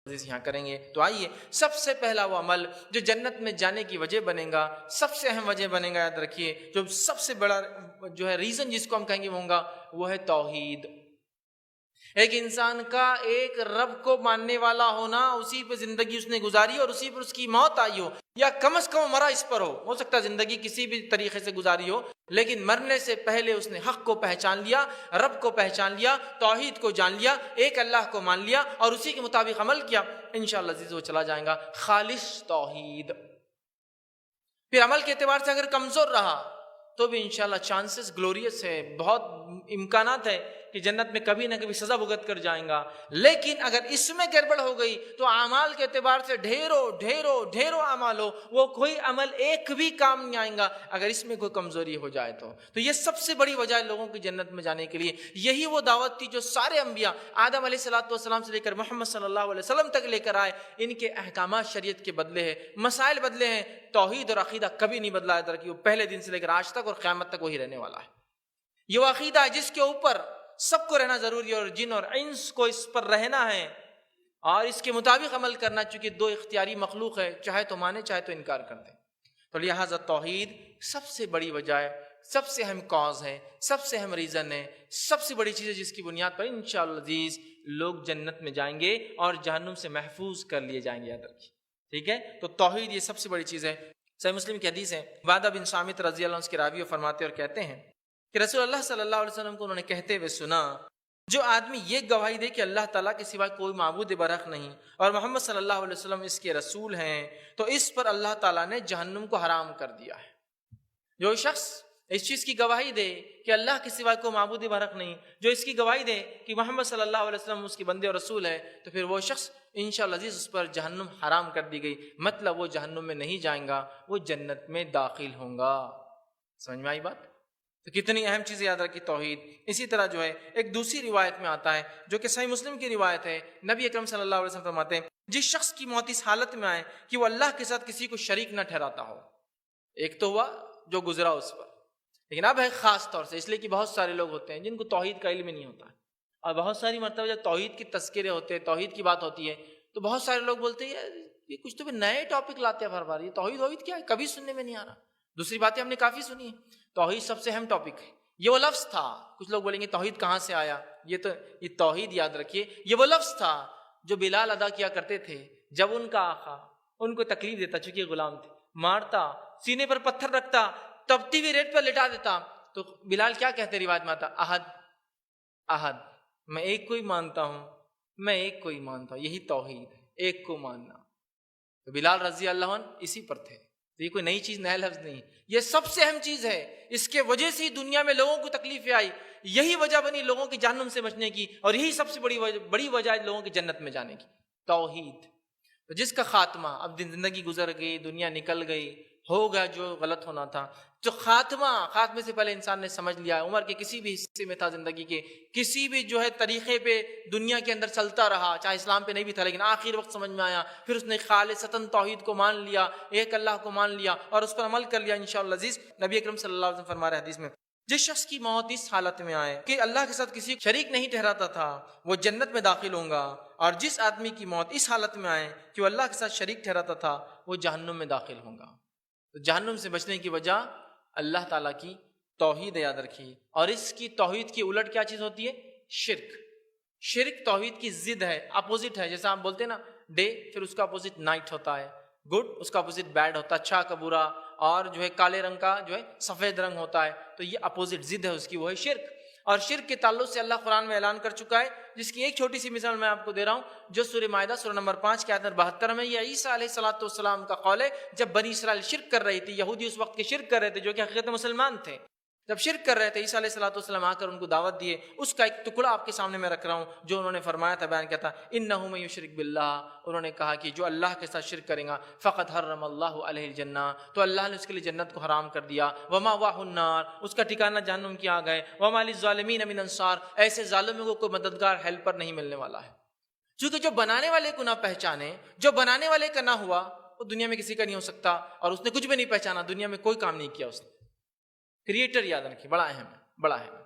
یہاں کریں گے۔ تو آئیے سب سے پہلا وہ عمل جو جنت میں جانے کی وجہ بنے گا، سب سے اہم وجہ بنے گا، یاد رکھیے، جو سب سے بڑا جو ہے ریزن جس کو ہم کہیں گے وہ ہوگا، وہ ہے توحید۔ ایک انسان کا ایک رب کو ماننے والا ہونا، اسی پہ زندگی اس نے گزاری اور اسی پر اس کی موت آئی ہو، یا کم از کم مرا اس پر ہو سکتا ہے زندگی کسی بھی طریقے سے گزاری ہو، لیکن مرنے سے پہلے اس نے حق کو پہچان لیا، رب کو پہچان لیا، توحید کو جان لیا، ایک اللہ کو مان لیا اور اسی کے مطابق عمل کیا، انشاءاللہ عزیز وہ چلا جائے گا خالص توحید۔ پھر عمل کے اعتبار سے اگر کمزور رہا تو بھی انشاءاللہ چانسز گلوریس ہے، بہت امکانات ہے کہ جنت میں کبھی نہ کبھی سزا بھگت کر جائیں گا۔ لیکن اگر اس میں گڑبڑ ہو گئی تو اعمال کے اعتبار سے ڈھیروں اعمال ہو، وہ کوئی عمل ایک بھی کام نہیں آئیں گا اگر اس میں کوئی کمزوری ہو جائے تو یہ سب سے بڑی وجہ ہے لوگوں کی جنت میں جانے کے لیے۔ یہی وہ دعوت تھی جو سارے انبیاء آدم علیہ الصلوۃ والسلام سے لے کر محمد صلی اللہ علیہ وسلم تک لے کر آئے۔ ان کے احکامات شریعت کے بدلے ہیں، مسائل بدلے ہیں، توحید اور عقیدہ کبھی نہیں بدلا ہے، کہ وہ پہلے دن سے لے کر آج تک اور قیامت تک وہی رہنے والا ہے۔ یہ وہ عقیدہ ہے جس کے اوپر سب کو رہنا ضروری ہے، اور جن اور انس کو اس پر رہنا ہے اور اس کے مطابق عمل کرنا، چونکہ دو اختیاری مخلوق ہے، چاہے تو مانے چاہے تو انکار کر دیں۔ تو لہٰذا توحید سب سے بڑی وجہ ہے، سب سے اہم کاز ہے، سب سے اہم ریزن ہے، سب سے بڑی چیز ہے جس کی بنیاد پر انشاءاللہ عزیز لوگ جنت میں جائیں گے اور جہنم سے محفوظ کر لیے جائیں گے، یاد رکھیے، ٹھیک ہے۔ تو توحید یہ سب سے بڑی چیز ہے۔ صحیح مسلم کی حدیث ہے، عبادہ بن صامت رضی اللہ عنہ اس کے راوی فرماتے اور کہتے ہیں کہ رسول اللہ صلی اللہ علیہ وسلم کو انہوں نے کہتے ہوئے سنا، جو آدمی یہ گواہی دے کہ اللہ تعالیٰ کے سوا کوئی معبود برحق نہیں اور محمد صلی اللہ علیہ وسلم اس کے رسول ہیں، تو اس پر اللہ تعالیٰ نے جہنم کو حرام کر دیا ہے۔ جو شخص اس چیز کی گواہی دے کہ اللہ کے سوا کوئی معبود برحق نہیں، جو اس کی گواہی دے کہ محمد صلی اللہ علیہ وسلم اس کے بندے اور رسول ہے، تو پھر وہ شخص انشاءاللہ عزیز اس پر جہنم حرام کر دی گئی، مطلب وہ جہنم میں نہیں جائیں گا، وہ جنت میں داخل ہوں گا۔ سمجھ میں آئی بات؟ تو کتنی اہم چیز یاد رکھی توحید۔ اسی طرح جو ہے ایک دوسری روایت میں آتا ہے جو کہ صحیح مسلم کی روایت ہے، نبی اکرم صلی اللہ علیہ وسلم فرماتے ہیں جس شخص کی موت اس حالت میں آئے کہ وہ اللہ کے ساتھ کسی کو شریک نہ ٹھہراتا ہو، ایک تو ہوا جو گزرا اس پر، لیکن اب ہے خاص طور سے، اس لیے کہ بہت سارے لوگ ہوتے ہیں جن کو توحید کا علم ہی نہیں ہوتا ہے، اور بہت ساری مرتبہ جب توحید کی تذکرے ہوتے ہیں، توحید کی بات ہوتی ہے، تو بہت سارے لوگ بولتے ہیں یہ کچھ تو بھی نئے ٹاپک لاتے ہیں ہر بار، یہ توحید کیا ہے، کبھی سننے میں نہیں آ رہا۔ دوسری باتیں ہم نے کافی سنی ہیں، توحید سب سے اہم ٹاپک ہے، یہ وہ لفظ تھا۔ کچھ لوگ بولیں گے توحید کہاں سے آیا، یہ توحید یاد رکھیے، یہ وہ لفظ تھا جو بلال ادا کیا کرتے تھے جب ان کا آقا ان کو تکلیف دیتا، چونکہ غلام تھے، مارتا، سینے پر پتھر رکھتا، تپتی ہوئی ریت پر لٹا دیتا، تو بلال کیا کہتے روایت میں آتا، احد احد، میں ایک کو ہی مانتا ہوں، میں ایک کو ہی مانتا ہوں، یہی توحید ہے، ایک کو ماننا۔ تو بلال رضی اللہ عنہ اسی پر تھے، تو یہ کوئی نئی چیز، نیا لفظ نہیں، یہ سب سے اہم چیز ہے، اس کے وجہ سے ہی دنیا میں لوگوں کو تکلیفیں آئی، یہی وجہ بنی لوگوں کی جہنم سے بچنے کی، اور یہی سب سے بڑی وجہ ہے لوگوں کی جنت میں جانے کی، توحید۔ تو جس کا خاتمہ، اب زندگی گزر گئی، دنیا نکل گئی، ہو گیا جو غلط ہونا تھا، جو خاتمے سے پہلے انسان نے سمجھ لیا، عمر کے کسی بھی حصے میں تھا، زندگی کے کسی بھی جو ہے طریقے پہ دنیا کے اندر چلتا رہا، چاہے اسلام پہ نہیں بھی تھا، لیکن آخر وقت سمجھ میں آیا، پھر اس نے خالصتاً توحید کو مان لیا، ایک اللہ کو مان لیا اور اس پر عمل کر لیا، انشاءاللہ عزیز نبی اکرم صلی اللہ علیہ وسلم فرما رہے حدیث میں، جس شخص کی موت اس حالت میں آئے کہ اللہ کے ساتھ کسی شریک نہیں ٹھہراتا تھا، وہ جنت میں داخل ہوں گا، اور جس آدمی کی موت اس حالت میں آئے کہ وہ اللہ کے ساتھ شریک ٹھہراتا تھا، وہ جہنم میں داخل ہوں گا۔ تو جہنم سے بچنے کی وجہ اللہ تعالیٰ کی توحید یاد رکھی، اور اس کی توحید کی الٹ کیا چیز ہوتی ہے، شرک۔ شرک توحید کی ضد ہے، اپوزٹ ہے، جیسا ہم بولتے ہیں نا ڈے، پھر اس کا اپوزٹ نائٹ ہوتا ہے، گڈ اس کا اپوزٹ بیڈ ہوتا ہے، اچھا کا برا، اور جو ہے کالے رنگ کا جو ہے سفید رنگ ہوتا ہے، تو یہ اپوزٹ ضد ہے اس کی، وہ ہے شرک۔ اور شرک کے تعلق سے اللہ قرآن میں اعلان کر چکا ہے، جس کی ایک چھوٹی سی مثال میں آپ کو دے رہا ہوں، جو سورہ مائدہ سورہ نمبر 5 کے آیت نمبر 72 میں، یہ عیسیٰ علیہ السلام کا قول ہے، جب بنی اسرائیل شرک کر رہی تھی، یہودی اس وقت کے شرک کر رہے تھے جو کہ حقیقت مسلمان تھے، جب شرک کر رہے تھے، عیسیٰ علیہ السلام آ کر ان کو دعوت دیے، اس کا ایک ٹکڑا آپ کے سامنے میں رکھ رہا ہوں جو انہوں نے فرمایا تھا، بیان کیا تھا، انہ من یشرک باللہ، انہوں نے کہا کہ جو اللہ کے ساتھ شرک کرے گا، فقد حرم اللہ علیہ الجنہ، تو اللہ نے اس کے لیے جنت کو حرام کر دیا، ومأواہ النار، اس کا ٹھکانہ جہنم کی آگ ہے، وما للظالمین من انصار، ایسے ظالموں کو کوئی مددگار ہیلپر نہیں ملنے والا ہے۔ چونکہ جو بنانے والے کو نہ پہچانے، جو بنانے والے کا نہ ہوا، وہ دنیا میں کسی کا نہیں ہو سکتا، اور اس نے کچھ بھی نہیں پہچانا، دنیا میں کوئی کام نہیں کیا اس نے۔ کریٹر یاد رکھیے، بڑا اہم ہے، بڑا اہم ہے۔